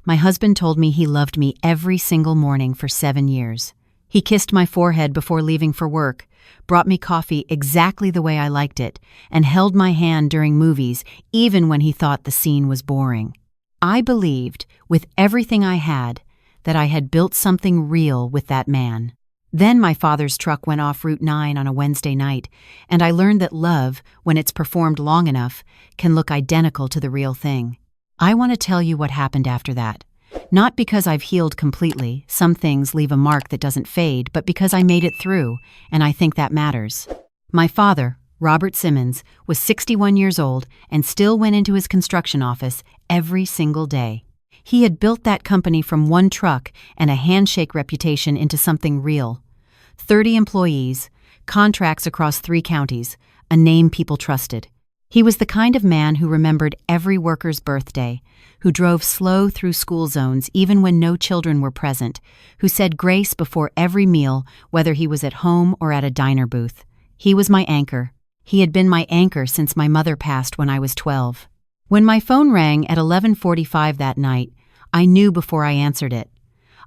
My husband told me he loved me every single morning for 7 years. He kissed my forehead before leaving for work, brought me coffee exactly the way I liked it, and held my hand during movies even when he thought the scene was boring. I believed, with everything I had, that I had built something real with that man. Then my father's truck went off Route 9 on a Wednesday night, and I learned that love, when it's performed long enough, can look identical to the real thing. I want to tell you what happened after that. Not because I've healed completely, some things leave a mark that doesn't fade, but because I made it through, and I think that matters. My father, Robert Simmons, was 61 years old and still went into his construction office every single day. He had built that company from one truck and a handshake reputation into something real. 30 employees, contracts across 3 counties, a name people trusted. He was the kind of man who remembered every worker's birthday, who drove slow through school zones even when no children were present, who said grace before every meal, whether he was at home or at a diner booth. He was my anchor. He had been my anchor since my mother passed when I was 12. When my phone rang at 11:45 that night, I knew before I answered it.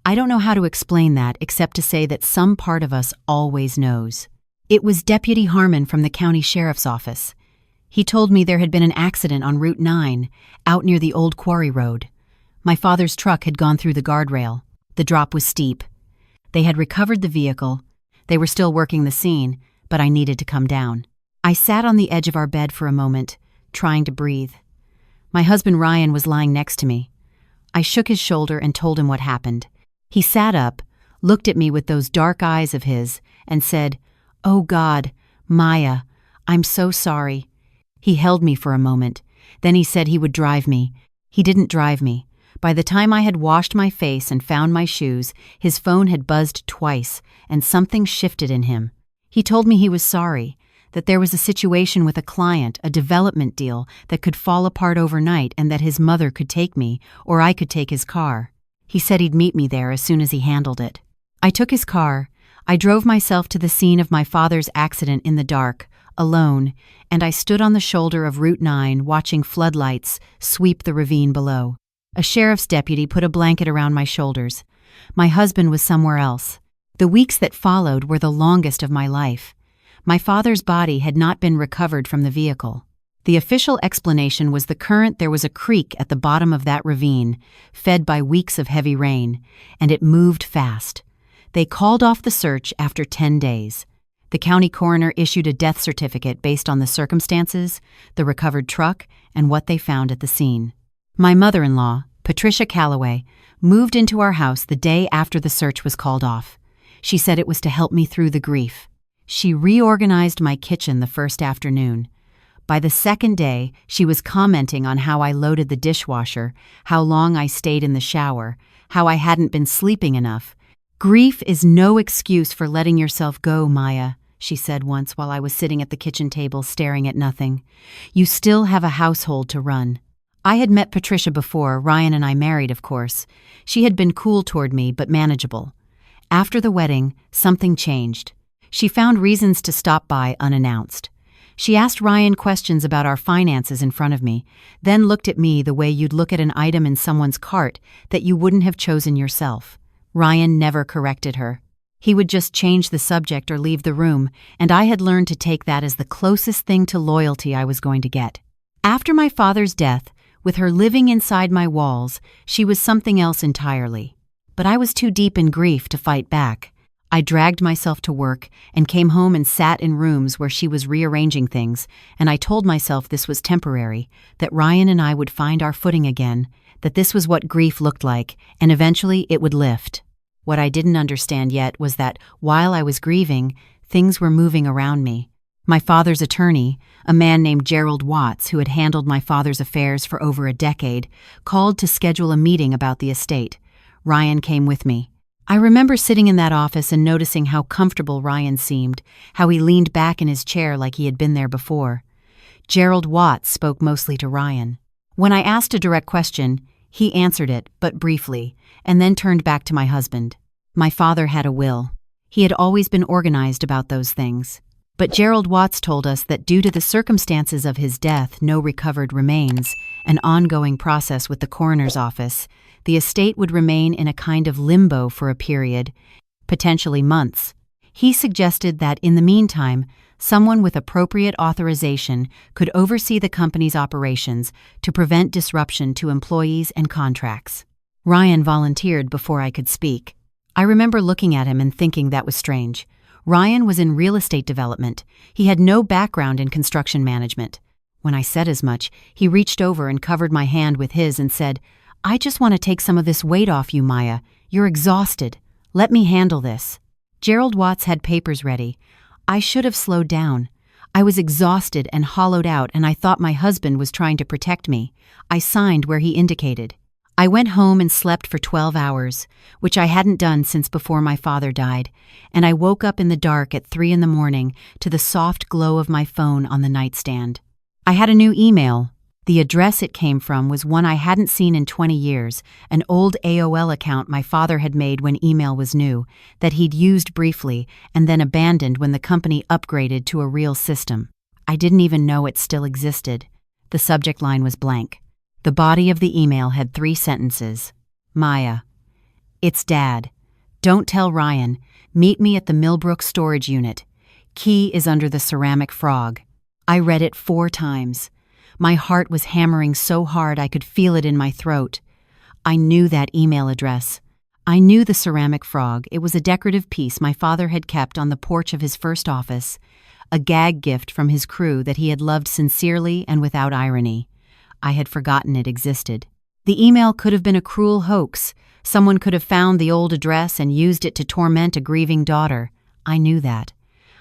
I don't know how to explain that except to say that some part of us always knows. It was Deputy Harmon from the county sheriff's office. He told me there had been an accident on Route 9, out near the old quarry road. My father's truck had gone through the guardrail. The drop was steep. They had recovered the vehicle. They were still working the scene, but I needed to come down. I sat on the edge of our bed for a moment, trying to breathe. My husband Ryan was lying next to me. I shook his shoulder and told him what happened. He sat up, looked at me with those dark eyes of his, and said, "Oh God, Maya, I'm so sorry." He held me for a moment. Then he said he would drive me. He didn't drive me. By the time I had washed my face and found my shoes, his phone had buzzed twice, and something shifted in him. He told me he was sorry, that there was a situation with a client, a development deal, that could fall apart overnight and that his mother could take me, or I could take his car. He said he'd meet me there as soon as he handled it. I took his car. I drove myself to the scene of my father's accident in the dark, alone, and I stood on the shoulder of Route 9 watching floodlights sweep the ravine below. A sheriff's deputy put a blanket around my shoulders. My husband was somewhere else. The weeks that followed were the longest of my life. My father's body had not been recovered from the vehicle. The official explanation was there was a creek at the bottom of that ravine, fed by weeks of heavy rain, and it moved fast. They called off the search after 10 days. The county coroner issued a death certificate based on the circumstances, the recovered truck, and what they found at the scene. My mother-in-law, Patricia Calloway, moved into our house the day after the search was called off. She said it was to help me through the grief. She reorganized my kitchen the first afternoon. By the second day, she was commenting on how I loaded the dishwasher, how long I stayed in the shower, how I hadn't been sleeping enough. "Grief is no excuse for letting yourself go, Maya," she said once while I was sitting at the kitchen table staring at nothing. "You still have a household to run." I had met Patricia before. Ryan and I married, of course. She had been cool toward me, but manageable. After the wedding, something changed. She found reasons to stop by unannounced. She asked Ryan questions about our finances in front of me, then looked at me the way you'd look at an item in someone's cart that you wouldn't have chosen yourself. Ryan never corrected her. He would just change the subject or leave the room, and I had learned to take that as the closest thing to loyalty I was going to get. After my father's death, with her living inside my walls, she was something else entirely. But I was too deep in grief to fight back. I dragged myself to work and came home and sat in rooms where she was rearranging things, and I told myself this was temporary, that Ryan and I would find our footing again, that this was what grief looked like, and eventually it would lift. What I didn't understand yet was that, while I was grieving, things were moving around me. My father's attorney, a man named Gerald Watts, who had handled my father's affairs for over a decade, called to schedule a meeting about the estate. Ryan came with me. I remember sitting in that office and noticing how comfortable Ryan seemed, how he leaned back in his chair like he had been there before. Gerald Watts spoke mostly to Ryan. When I asked a direct question, he answered it, but briefly, and then turned back to my husband. My father had a will. He had always been organized about those things. But Gerald Watts told us that due to the circumstances of his death, no recovered remains, an ongoing process with the coroner's office, the estate would remain in a kind of limbo for a period, potentially months. He suggested that, in the meantime, someone with appropriate authorization could oversee the company's operations to prevent disruption to employees and contracts. Ryan volunteered before I could speak. I remember looking at him and thinking that was strange. Ryan was in real estate development. He had no background in construction management. When I said as much, he reached over and covered my hand with his and said, "I just want to take some of this weight off you, Maya. You're exhausted. Let me handle this." Gerald Watts had papers ready. I should have slowed down. I was exhausted and hollowed out, and I thought my husband was trying to protect me. I signed where he indicated. I went home and slept for 12 hours, which I hadn't done since before my father died, and I woke up in the dark at 3 in the morning to the soft glow of my phone on the nightstand. I had a new email. The address it came from was one I hadn't seen in 20 years, an old AOL account my father had made when email was new, that he'd used briefly and then abandoned when the company upgraded to a real system. I didn't even know it still existed. The subject line was blank. The body of the email had 3 sentences. Maya. It's Dad. Don't tell Ryan. Meet me at the Millbrook storage unit. Key is under the ceramic frog. I read it 4 times. My heart was hammering so hard I could feel it in my throat. I knew that email address. I knew the ceramic frog. It was a decorative piece my father had kept on the porch of his first office, a gag gift from his crew that he had loved sincerely and without irony. I had forgotten it existed. The email could have been a cruel hoax. Someone could have found the old address and used it to torment a grieving daughter. I knew that.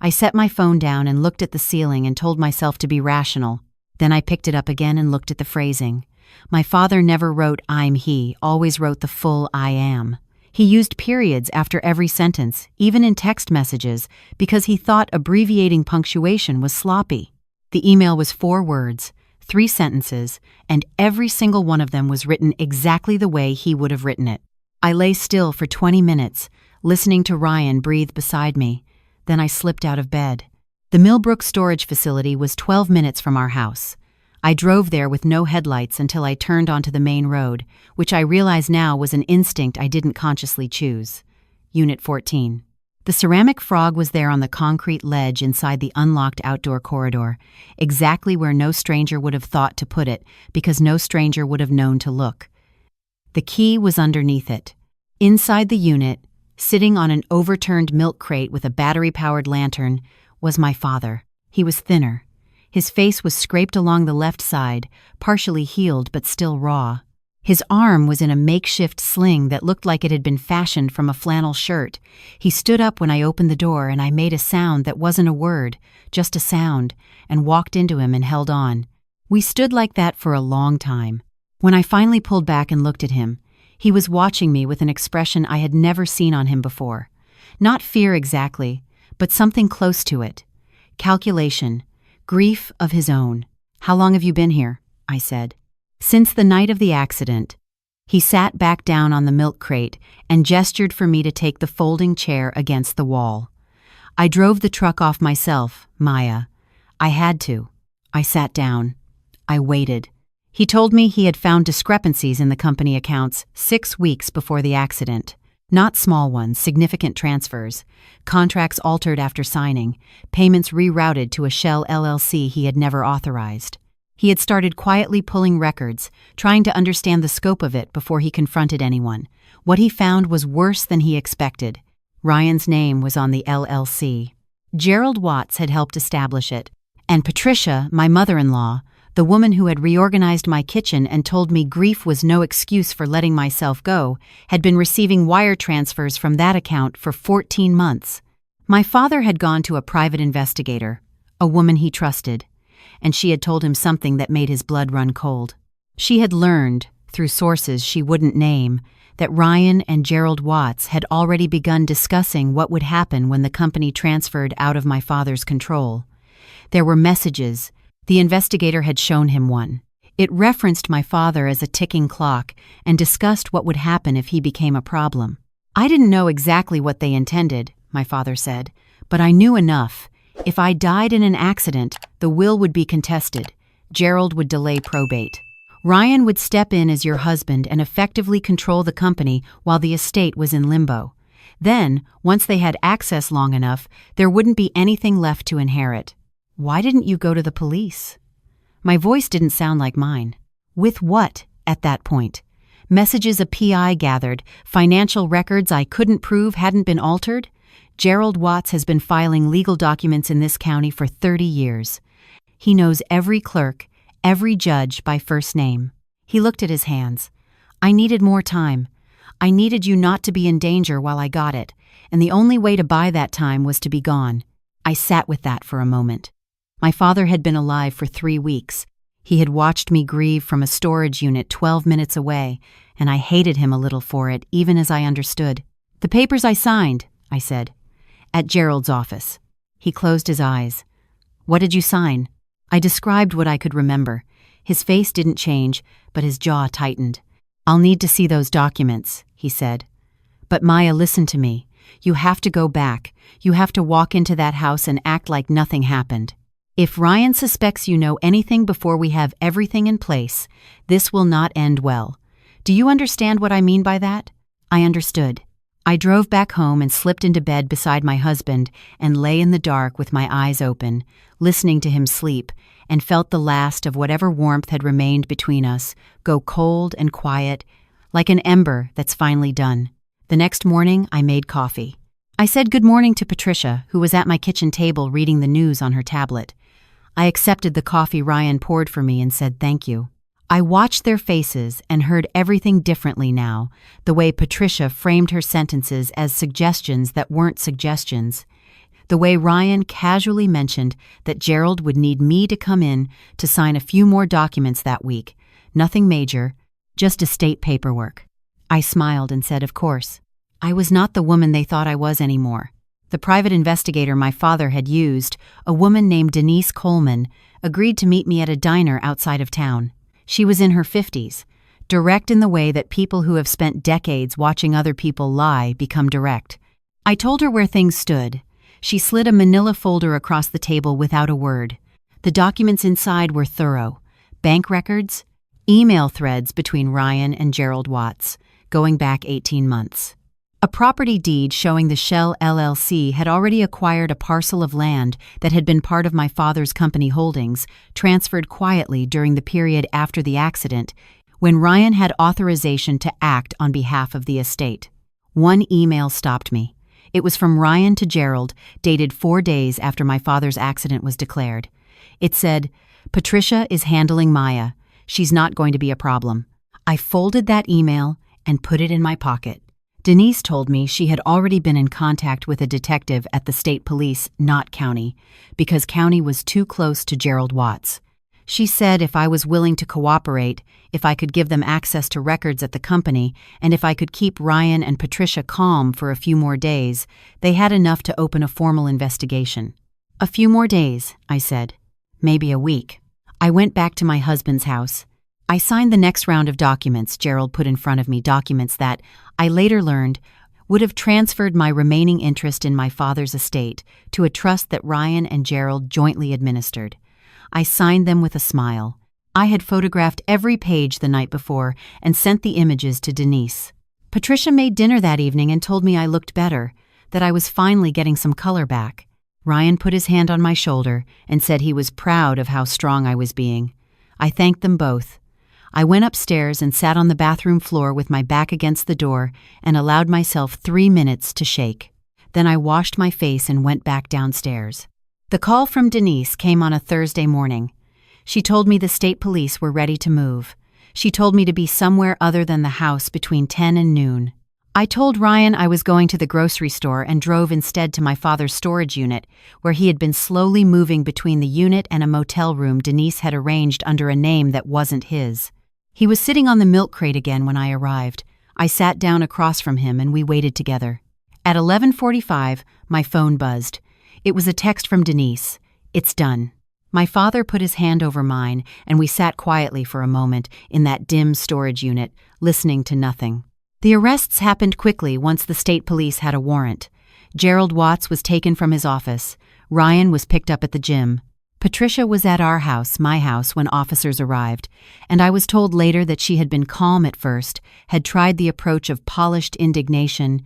I set my phone down and looked at the ceiling and told myself to be rational. Then I picked it up again and looked at the phrasing. My father never wrote "I'm he," always wrote the full "I am." He used periods after every sentence, even in text messages, because he thought abbreviating punctuation was sloppy. The email was 4 words, 3 sentences, and every single one of them was written exactly the way he would have written it. I lay still for 20 minutes, listening to Ryan breathe beside me. Then I slipped out of bed. The Millbrook storage facility was 12 minutes from our house. I drove there with no headlights until I turned onto the main road, which I realize now was an instinct I didn't consciously choose. Unit 14. The ceramic frog was there on the concrete ledge inside the unlocked outdoor corridor, exactly where no stranger would have thought to put it, because no stranger would have known to look. The key was underneath it. Inside the unit, sitting on an overturned milk crate with a battery-powered lantern, was my father. He was thinner. His face was scraped along the left side, partially healed but still raw. His arm was in a makeshift sling that looked like it had been fashioned from a flannel shirt. He stood up when I opened the door, and I made a sound that wasn't a word, just a sound, and walked into him and held on. We stood like that for a long time. When I finally pulled back and looked at him, he was watching me with an expression I had never seen on him before. Not fear exactly, but something close to it. Calculation. Grief of his own. "How long have you been here?" I said. "Since the night of the accident." He sat back down on the milk crate and gestured for me to take the folding chair against the wall. "I drove the truck off myself, Maya. I had to." I sat down. I waited. He told me he had found discrepancies in the company accounts 6 weeks before the accident. Not small ones, significant transfers, contracts altered after signing, payments rerouted to a shell LLC he had never authorized. He had started quietly pulling records, trying to understand the scope of it before he confronted anyone. What he found was worse than he expected. Ryan's name was on the LLC. Gerald Watts had helped establish it, and Patricia, my mother-in-law, the woman who had reorganized my kitchen and told me grief was no excuse for letting myself go, had been receiving wire transfers from that account for 14 months. My father had gone to a private investigator, a woman he trusted, and she had told him something that made his blood run cold. She had learned, through sources she wouldn't name, that Ryan and Gerald Watts had already begun discussing what would happen when the company transferred out of my father's control. There were messages. The investigator had shown him one. It referenced my father as a ticking clock and discussed what would happen if he became a problem. I didn't know exactly what they intended, my father said, but I knew enough. If I died in an accident, the will would be contested. Gerald would delay probate. Ryan would step in as your husband and effectively control the company while the estate was in limbo. Then, once they had access long enough, there wouldn't be anything left to inherit. Why didn't you go to the police? My voice didn't sound like mine. With what, at that point? Messages a PI gathered, financial records I couldn't prove hadn't been altered? Gerald Watts has been filing legal documents in this county for 30 years. He knows every clerk, every judge by first name. He looked at his hands. I needed more time. I needed you not to be in danger while I got it, and the only way to buy that time was to be gone. I sat with that for a moment. My father had been alive for 3 weeks. He had watched me grieve from a storage unit 12 minutes away, and I hated him a little for it, even as I understood. The papers I signed, I said. At Gerald's office. He closed his eyes. What did you sign? I described what I could remember. His face didn't change, but his jaw tightened. I'll need to see those documents, he said. But Maya, listen to me. You have to go back. You have to walk into that house and act like nothing happened. If Ryan suspects you know anything before we have everything in place, this will not end well. Do you understand what I mean by that? I understood. I drove back home and slipped into bed beside my husband and lay in the dark with my eyes open, listening to him sleep, and felt the last of whatever warmth had remained between us go cold and quiet, like an ember that's finally done. The next morning, I made coffee. I said good morning to Patricia, who was at my kitchen table reading the news on her tablet. I accepted the coffee Ryan poured for me and said thank you. I watched their faces and heard everything differently now, the way Patricia framed her sentences as suggestions that weren't suggestions, the way Ryan casually mentioned that Gerald would need me to come in to sign a few more documents that week, nothing major, just estate paperwork. I smiled and said, of course. I was not the woman they thought I was anymore. The private investigator my father had used, a woman named Denise Coleman, agreed to meet me at a diner outside of town. She was in her 50s, direct in the way that people who have spent decades watching other people lie become direct. I told her where things stood. She slid a manila folder across the table without a word. The documents inside were thorough. Bank records, email threads between Ryan and Gerald Watts, going back 18 months. A property deed showing the Shell LLC had already acquired a parcel of land that had been part of my father's company holdings, transferred quietly during the period after the accident, when Ryan had authorization to act on behalf of the estate. One email stopped me. It was from Ryan to Gerald, dated 4 days after my father's accident was declared. It said, Patricia is handling Maya. She's not going to be a problem. I folded that email and put it in my pocket. Denise told me she had already been in contact with a detective at the state police, not county, because county was too close to Gerald Watts. She said if I was willing to cooperate, if I could give them access to records at the company, and if I could keep Ryan and Patricia calm for a few more days, they had enough to open a formal investigation. A few more days, I said. Maybe a week. I went back to my husband's house. I signed the next round of documents Gerald put in front of me, documents that, I later learned, would have transferred my remaining interest in my father's estate to a trust that Ryan and Gerald jointly administered. I signed them with a smile. I had photographed every page the night before and sent the images to Denise. Patricia made dinner that evening and told me I looked better, that I was finally getting some color back. Ryan put his hand on my shoulder and said he was proud of how strong I was being. I thanked them both. I went upstairs and sat on the bathroom floor with my back against the door and allowed myself 3 minutes to shake. Then I washed my face and went back downstairs. The call from Denise came on a Thursday morning. She told me the state police were ready to move. She told me to be somewhere other than the house between 10 and noon. I told Ryan I was going to the grocery store and drove instead to my father's storage unit, where he had been slowly moving between the unit and a motel room Denise had arranged under a name that wasn't his. He was sitting on the milk crate again when I arrived. I sat down across from him and we waited together. At 11:45, my phone buzzed. It was a text from Denise. It's done. My father put his hand over mine and we sat quietly for a moment in that dim storage unit, listening to nothing. The arrests happened quickly once the state police had a warrant. Gerald Watts was taken from his office. Ryan was picked up at the gym. Patricia was at our house, my house, when officers arrived, and I was told later that she had been calm at first, had tried the approach of polished indignation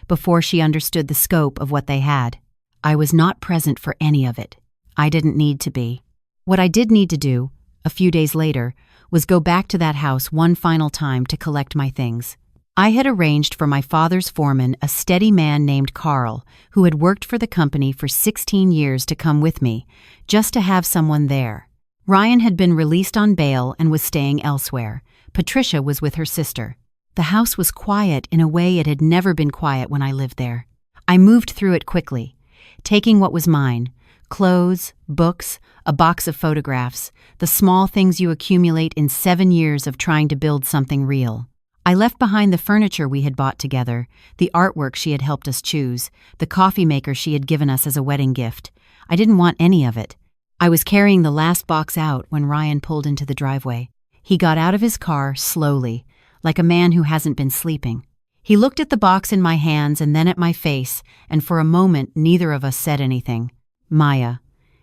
before she understood the scope of what they had. I was not present for any of it. I didn't need to be. What I did need to do, a few days later, was go back to that house one final time to collect my things. I had arranged for my father's foreman, a steady man named Carl, who had worked for the company for 16 years, to come with me, just to have someone there. Ryan had been released on bail and was staying elsewhere. Patricia was with her sister. The house was quiet in a way it had never been quiet when I lived there. I moved through it quickly, taking what was mine: clothes, books, a box of photographs, the small things you accumulate in 7 years of trying to build something real. I left behind the furniture we had bought together, the artwork she had helped us choose, the coffee maker she had given us as a wedding gift. I didn't want any of it. I was carrying the last box out when Ryan pulled into the driveway. He got out of his car slowly, like a man who hasn't been sleeping. He looked at the box in my hands and then at my face, and for a moment neither of us said anything. "Maya."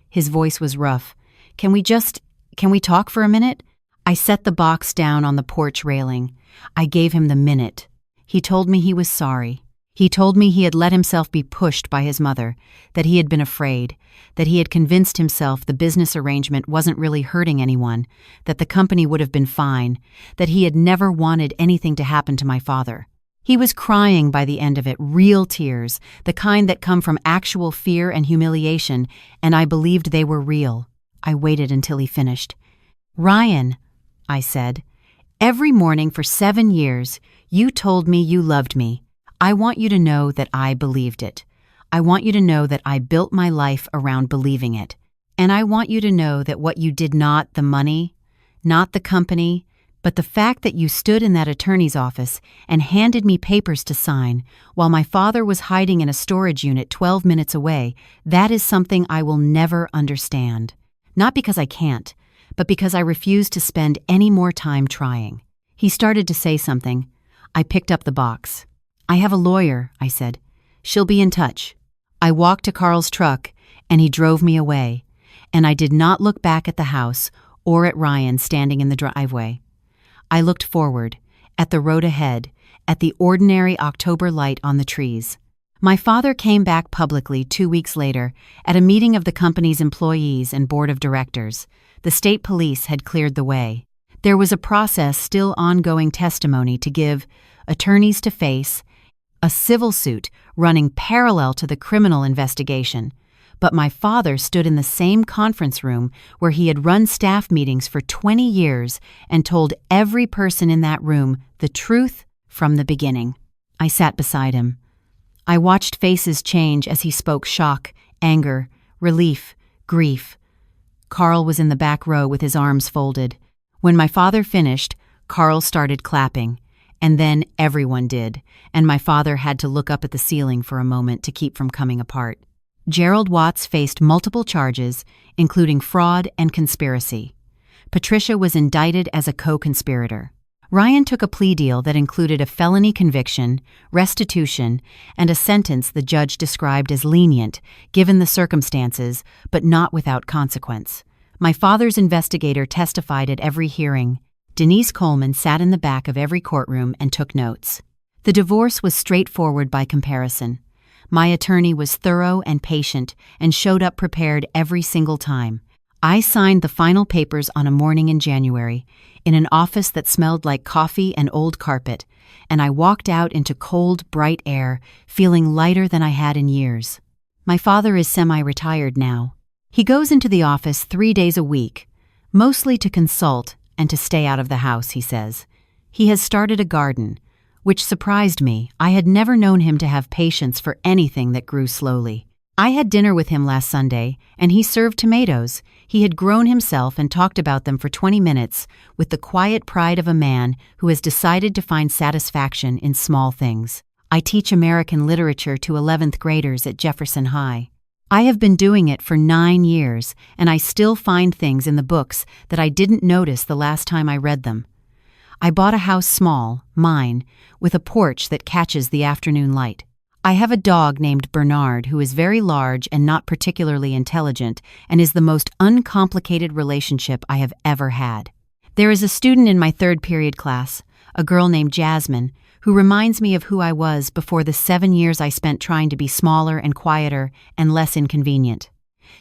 His voice was rough. Can we talk for a minute?" I set the box down on the porch railing. I gave him the minute. He told me he was sorry. He told me he had let himself be pushed by his mother, that he had been afraid, that he had convinced himself the business arrangement wasn't really hurting anyone, that the company would have been fine, that he had never wanted anything to happen to my father. He was crying by the end of it, real tears, the kind that come from actual fear and humiliation, and I believed they were real. I waited until he finished. "Ryan," I said, "every morning for 7 years, you told me you loved me. I want you to know that I believed it. I want you to know that I built my life around believing it. And I want you to know that what you did, not the money, not the company, but the fact that you stood in that attorney's office and handed me papers to sign while my father was hiding in a storage unit 12 minutes away, that is something I will never understand. Not because I can't, but because I refuse to spend any more time trying." He started to say something. I picked up the box. "I have a lawyer," I said. "She'll be in touch." I walked to Carl's truck, and he drove me away, and I did not look back at the house or at Ryan standing in the driveway. I looked forward, at the road ahead, at the ordinary October light on the trees. My father came back publicly 2 weeks later at a meeting of the company's employees and board of directors. The state police had cleared the way. There was a process, still ongoing testimony to give, attorneys to face, a civil suit running parallel to the criminal investigation. But my father stood in the same conference room where he had run staff meetings for 20 years and told every person in that room the truth from the beginning. I sat beside him. I watched faces change as he spoke: shock, anger, relief, grief. Carl was in the back row with his arms folded. When my father finished, Carl started clapping, and then everyone did, and my father had to look up at the ceiling for a moment to keep from coming apart. Gerald Watts faced multiple charges, including fraud and conspiracy. Patricia was indicted as a co-conspirator. Ryan took a plea deal that included a felony conviction, restitution, and a sentence the judge described as lenient, given the circumstances, but not without consequence. My father's investigator testified at every hearing. Denise Coleman sat in the back of every courtroom and took notes. The divorce was straightforward by comparison. My attorney was thorough and patient and showed up prepared every single time. I signed the final papers on a morning in January, in an office that smelled like coffee and old carpet, and I walked out into cold, bright air, feeling lighter than I had in years. My father is semi-retired now. He goes into the office 3 days a week, mostly to consult and to stay out of the house, he says. He has started a garden, which surprised me. I had never known him to have patience for anything that grew slowly. I had dinner with him last Sunday, and he served tomatoes. He had grown himself and talked about them for 20 minutes with the quiet pride of a man who has decided to find satisfaction in small things. I teach American literature to 11th graders at Jefferson High. I have been doing it for 9 years, and I still find things in the books that I didn't notice the last time I read them. I bought a house small, mine, with a porch that catches the afternoon light. I have a dog named Bernard who is very large and not particularly intelligent and is the most uncomplicated relationship I have ever had. There is a student in my third period class, a girl named Jasmine, who reminds me of who I was before the 7 years I spent trying to be smaller and quieter and less inconvenient.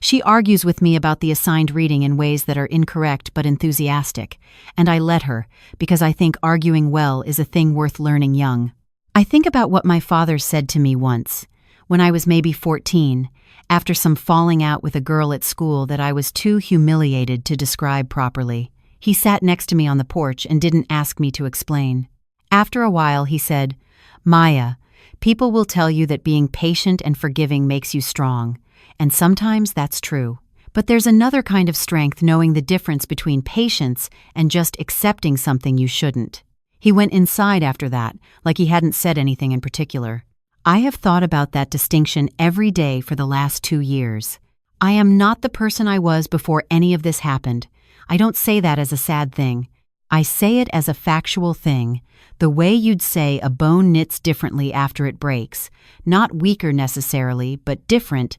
She argues with me about the assigned reading in ways that are incorrect but enthusiastic, and I let her because I think arguing well is a thing worth learning young. I think about what my father said to me once, when I was maybe 14, after some falling out with a girl at school that I was too humiliated to describe properly. He sat next to me on the porch and didn't ask me to explain. After a while, he said, "Maya, people will tell you that being patient and forgiving makes you strong, and sometimes that's true. But there's another kind of strength knowing the difference between patience and just accepting something you shouldn't." He went inside after that, like he hadn't said anything in particular. I have thought about that distinction every day for the last 2 years. I am not the person I was before any of this happened. I don't say that as a sad thing. I say it as a factual thing, the way you'd say a bone knits differently after it breaks, not weaker necessarily, but different,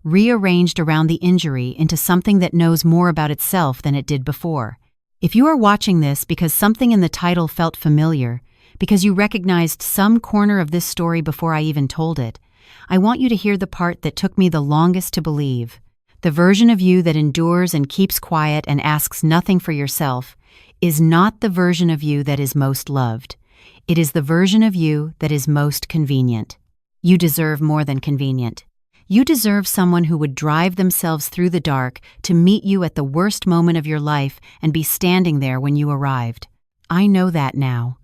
rearranged around the injury into something that knows more about itself than it did before. If you are watching this because something in the title felt familiar, because you recognized some corner of this story before I even told it, I want you to hear the part that took me the longest to believe. The version of you that endures and keeps quiet and asks nothing for yourself is not the version of you that is most loved. It is the version of you that is most convenient. You deserve more than convenient. You deserve someone who would drive themselves through the dark to meet you at the worst moment of your life and be standing there when you arrived. I know that now.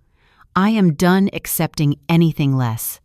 I am done accepting anything less.